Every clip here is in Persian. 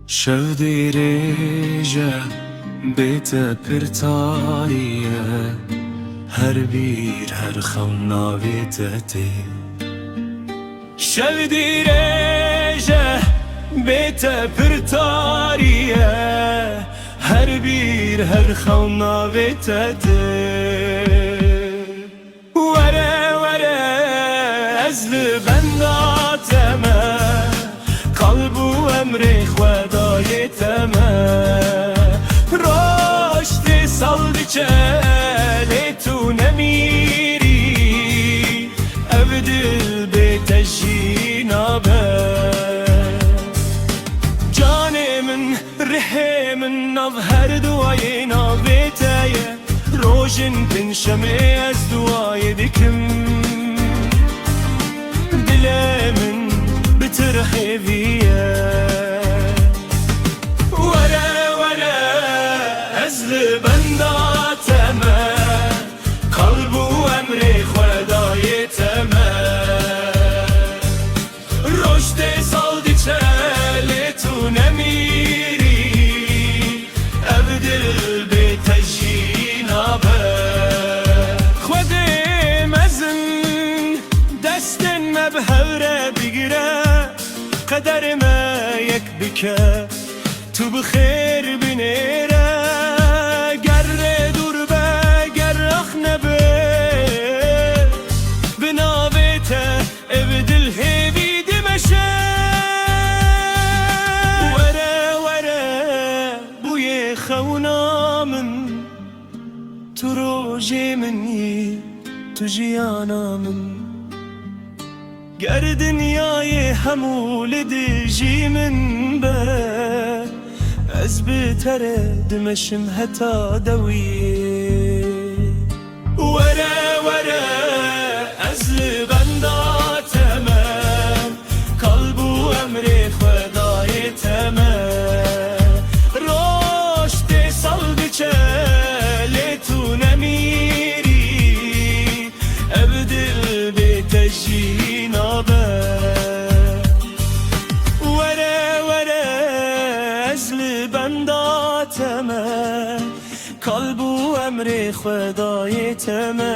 شودی ریجه بیت پرتاریه هر بیر هر خون ناویتتی شودی ریجه بیت پرتاریه هر بیر هر خون ناویتتی وره وره از لبنداتمه قلب و امری خدایتمه رشد سالدی چلی تو نمیری ابدل به تجینابه جان من ره من ناف هر دوای ناویتایه روشن تنشمی از دوای دکم دل من بترحبیه وره وره از لبنداتمه قلب و امری خدایتمه رشد سالدی چلی تو نمیری ابدل به تجینابه خودم ازن دستن مبهوره بگیره قدر ما یک بکه تو بخیر بنیره گر دور به گر اخ نبه بناویته ابدل هیوی دمشه وره وره بوی خونامن تو روژی منی تو جیانامن گر دنیای همول دیجی من به از بتره دمشم حتا دویه وره وره از لبنداتمه قلب و امری خدایتمه رشد سالدی چلی تو نمیری ابدل به تجینابه وره وره از لبنداتمه قلب و امری خدایتمه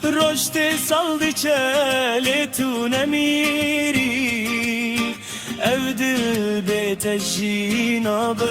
رشد سالدی چلی تو نمیری ابدل به تجینابه